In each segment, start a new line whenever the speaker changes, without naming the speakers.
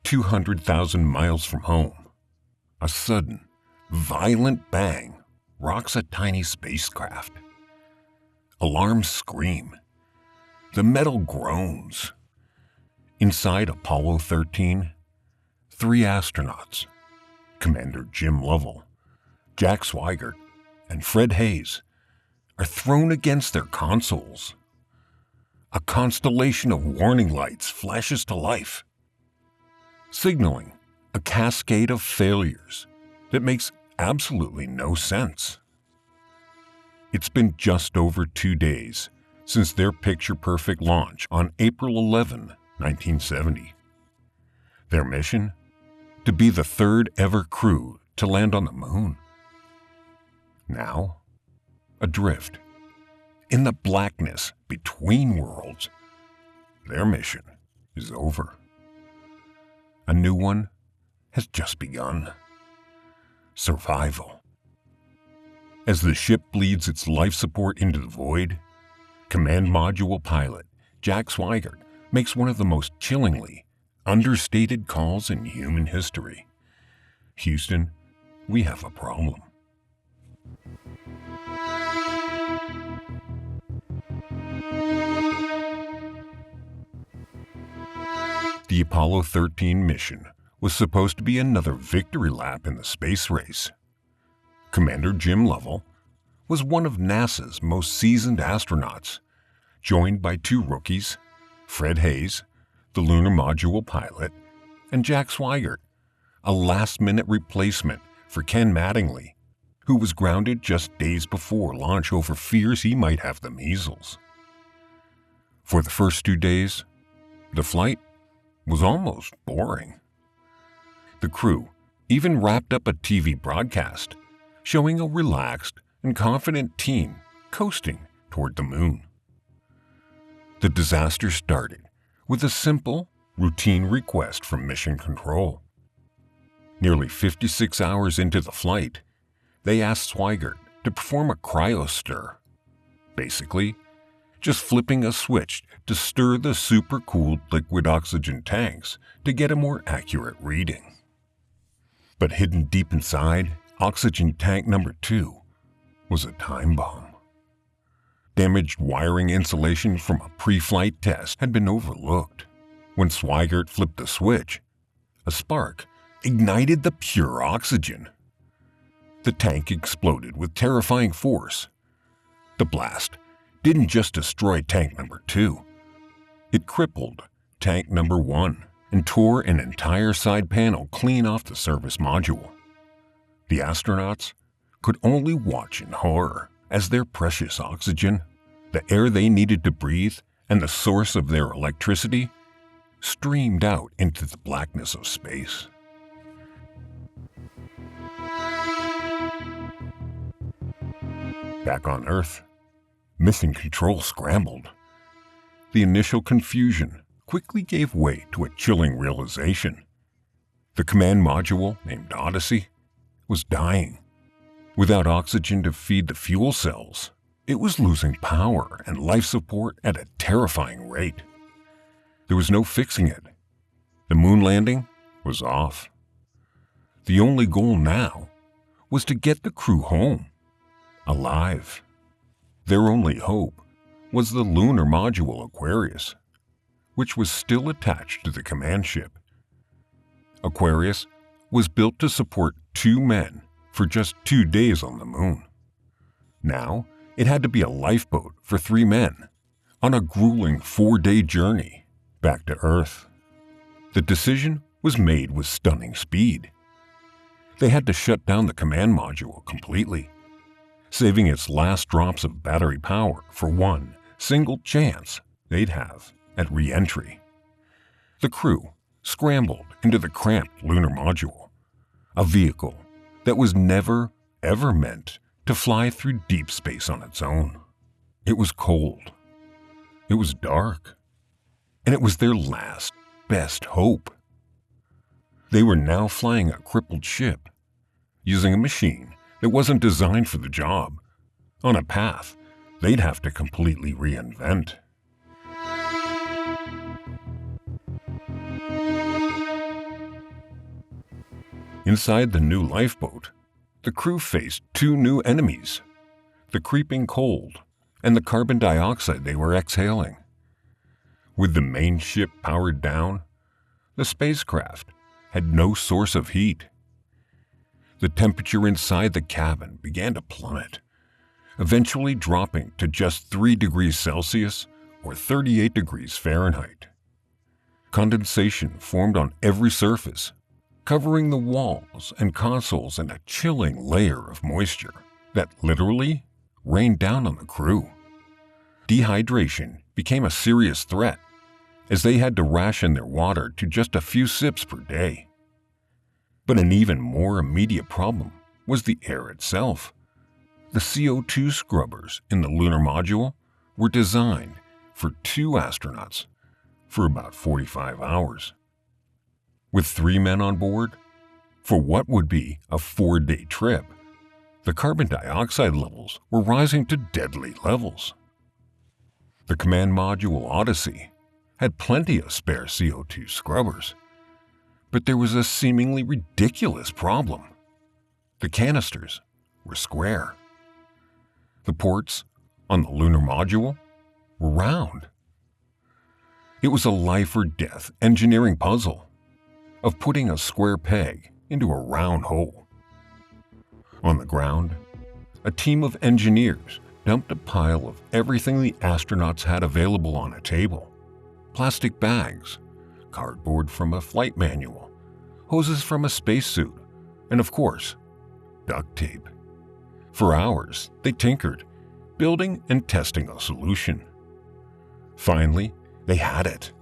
200,000 miles from home, a sudden, violent bang rocks a tiny spacecraft. Alarms scream. The metal groans. Inside Apollo 13, 3 astronauts, Commander Jim Lovell, Jack Swigert, and Fred Hayes, are thrown against their consoles. A constellation of warning lights flashes to life, signaling a cascade of failures that makes absolutely no sense. It's been just over 2 days since their picture-perfect launch on April 11, 1970. Their mission? To be the third ever crew to land on the moon. Now, adrift, in the blackness between worlds, their mission is over. A new one has just begun. Survival. As the ship bleeds its life support into the void, Command Module pilot Jack Swigert makes one of the most chillingly understated calls in human history. Houston, we have a problem. The Apollo 13 mission was supposed to be another victory lap in the space race. Commander Jim Lovell was one of NASA's most seasoned astronauts, joined by 2 rookies, Fred Hayes, the Lunar Module pilot, and Jack Swigert, a last-minute replacement for Ken Mattingly, who was grounded just days before launch over fears he might have the measles. For the first 2 days, the flight was almost boring. The crew even wrapped up a TV broadcast showing a relaxed and confident team coasting toward the moon. The disaster started with a simple, routine request from Mission Control. Nearly 56 hours into the flight, they asked Swigert to perform a cryostir, basically just flipping a switch to stir the super-cooled liquid oxygen tanks to get a more accurate reading. But hidden deep inside, oxygen tank number 2 was a time bomb. Damaged wiring insulation from a pre-flight test had been overlooked. When Swigert flipped the switch, a spark ignited the pure oxygen. The tank exploded with terrifying force. The blast didn't just destroy tank number 2. It crippled tank number 1 and tore an entire side panel clean off the service module. The astronauts could only watch in horror as their precious oxygen, the air they needed to breathe, and the source of their electricity streamed out into the blackness of space. Back on Earth, Mission Control scrambled. The initial confusion quickly gave way to a chilling realization. The command module, named Odyssey, was dying. Without oxygen to feed the fuel cells, it was losing power and life support at a terrifying rate. There was no fixing it. The moon landing was off. The only goal now was to get the crew home, alive. Their only hope was the Lunar Module Aquarius, which was still attached to the command ship. Aquarius was built to support 2 men for just 2 days on the moon. Now, it had to be a lifeboat for 3 men on a grueling 4-day journey back to Earth. The decision was made with stunning speed. They had to shut down the command module completely, saving its last drops of battery power for one single chance they'd have at re-entry. The crew scrambled into the cramped lunar module, a vehicle that was never, ever meant to fly through deep space on its own. It was cold. It was dark. And it was their last, best hope. They were now flying a crippled ship, using a machine that wasn't designed for the job, on a path they'd have to completely reinvent. Inside the new lifeboat, the crew faced two new enemies: the creeping cold and the carbon dioxide they were exhaling. With the main ship powered down, the spacecraft had no source of heat. The temperature inside the cabin began to plummet, eventually dropping to just 3 degrees Celsius or 38 degrees Fahrenheit. Condensation formed on every surface, covering the walls and consoles in a chilling layer of moisture that literally rained down on the crew. Dehydration became a serious threat, as they had to ration their water to just a few sips per day. But an even more immediate problem was the air itself. The CO2 scrubbers in the Lunar Module were designed for 2 astronauts for about 45 hours. With 3 men on board, for what would be a 4-day trip, the carbon dioxide levels were rising to deadly levels. The command module Odyssey had plenty of spare CO2 scrubbers, but there was a seemingly ridiculous problem. The canisters were square. The ports on the Lunar Module were round. It was a life or death engineering puzzle of putting a square peg into a round hole. On the ground, a team of engineers dumped a pile of everything the astronauts had available on a table: plastic bags, cardboard from a flight manual, hoses from a spacesuit, and of course, duct tape. For hours, they tinkered, building and testing a solution. Finally, they had it: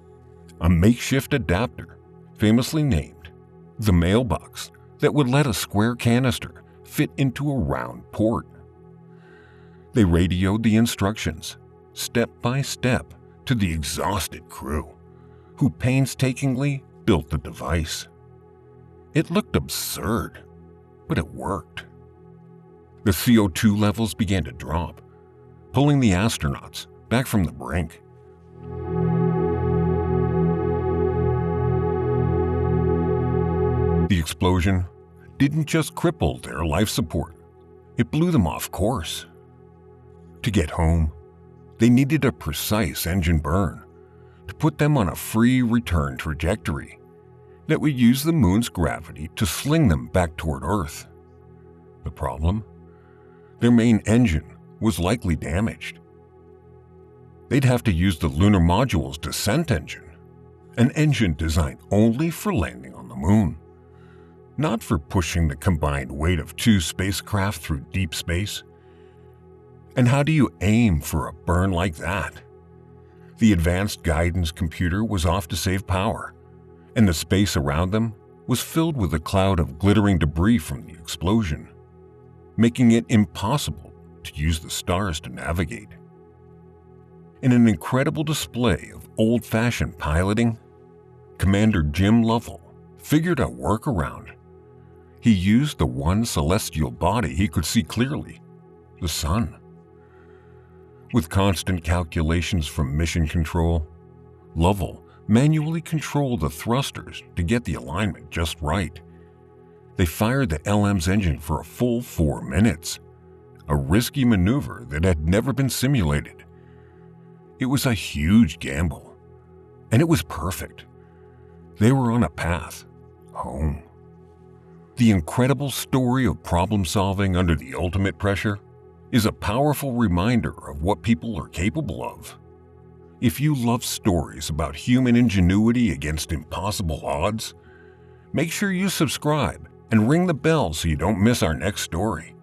a makeshift adapter, famously named the mailbox, that would let a square canister fit into a round port. They radioed the instructions, step by step, to the exhausted crew, who painstakingly built the device. It looked absurd, but it worked. The CO2 levels began to drop, pulling the astronauts back from the brink. The explosion didn't just cripple their life support, it blew them off course. To get home, they needed a precise engine burn to put them on a free return trajectory that would use the moon's gravity to sling them back toward Earth. The problem? Their main engine was likely damaged. They'd have to use the Lunar Module's descent engine, an engine designed only for landing on the moon, not for pushing the combined weight of 2 spacecraft through deep space. And how do you aim for a burn like that? The advanced guidance computer was off to save power, and the space around them was filled with a cloud of glittering debris from the explosion, making it impossible to use the stars to navigate. In an incredible display of old-fashioned piloting, Commander Jim Lovell figured a workaround. He used the one celestial body he could see clearly: the sun. With constant calculations from mission control, Lovell manually controlled the thrusters to get the alignment just right. They fired the LM's engine for a full 4 minutes, a risky maneuver that had never been simulated. It was a huge gamble, and it was perfect. They were on a path home. The incredible story of problem-solving under the ultimate pressure is a powerful reminder of what people are capable of. If you love stories about human ingenuity against impossible odds, make sure you subscribe and ring the bell so you don't miss our next story.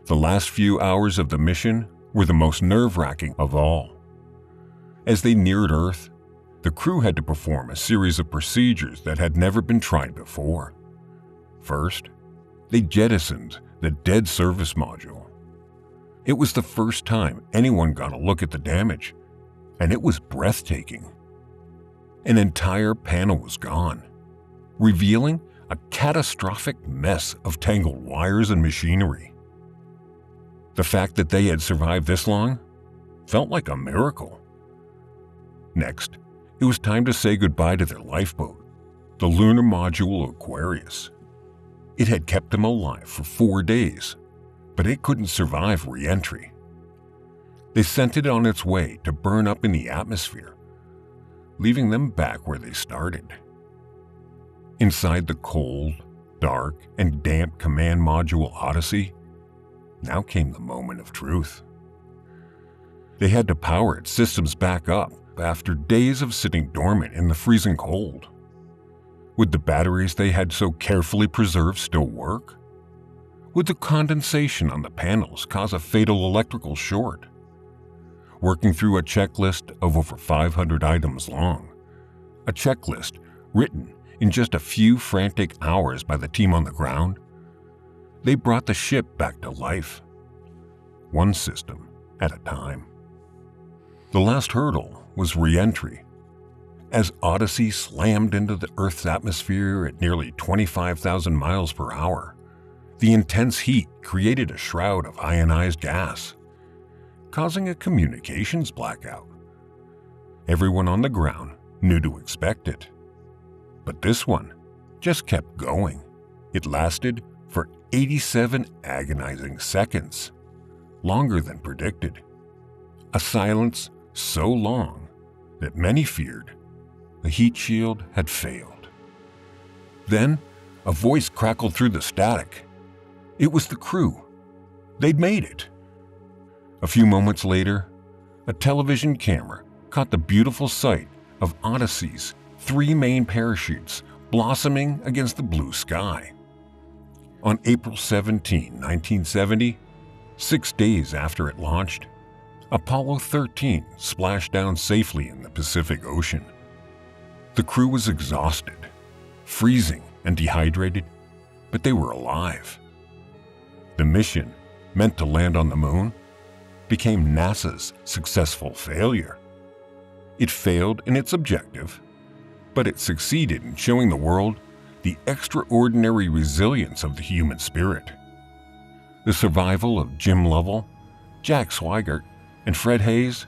The last few hours of the mission were the most nerve-wracking of all. As they neared Earth, the crew had to perform a series of procedures that had never been tried before. First, they jettisoned the dead service module. It was the first time anyone got a look at the damage, and it was breathtaking. An entire panel was gone, revealing a catastrophic mess of tangled wires and machinery. The fact that they had survived this long felt like a miracle. Next, it was time to say goodbye to their lifeboat, the Lunar Module Aquarius. It had kept them alive for 4 days, but it couldn't survive re-entry. They sent it on its way to burn up in the atmosphere, leaving them back where they started. Inside the cold, dark, and damp command module Odyssey, now came the moment of truth. They had to power its systems back up after days of sitting dormant in the freezing cold. Would the batteries they had so carefully preserved still work? Would the condensation on the panels cause a fatal electrical short? Working through a checklist of over 500 items long, a checklist written in just a few frantic hours by the team on the ground, they brought the ship back to life, one system at a time. The last hurdle was re-entry. As Odyssey slammed into the Earth's atmosphere at nearly 25,000 miles per hour, the intense heat created a shroud of ionized gas, causing a communications blackout. Everyone on the ground knew to expect it. But this one just kept going. It lasted for 87 agonizing seconds, longer than predicted. A silence so long that many feared the heat shield had failed. Then, a voice crackled through the static. It was the crew. They'd made it. A few moments later, a television camera caught the beautiful sight of Odyssey's 3 main parachutes blossoming against the blue sky. On April 17, 1970, 6 days after it launched, Apollo 13 splashed down safely in the Pacific Ocean. The crew was exhausted, freezing and dehydrated, but they were alive. The mission, meant to land on the moon, became NASA's successful failure. It failed in its objective, but it succeeded in showing the world the extraordinary resilience of the human spirit. The survival of Jim Lovell, Jack Swigert, and Fred Hayes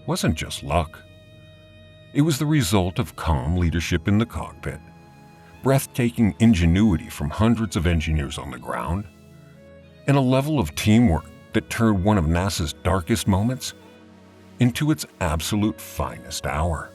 wasn't just luck. It was the result of calm leadership in the cockpit, breathtaking ingenuity from hundreds of engineers on the ground, and a level of teamwork that turned one of NASA's darkest moments into its absolute finest hour.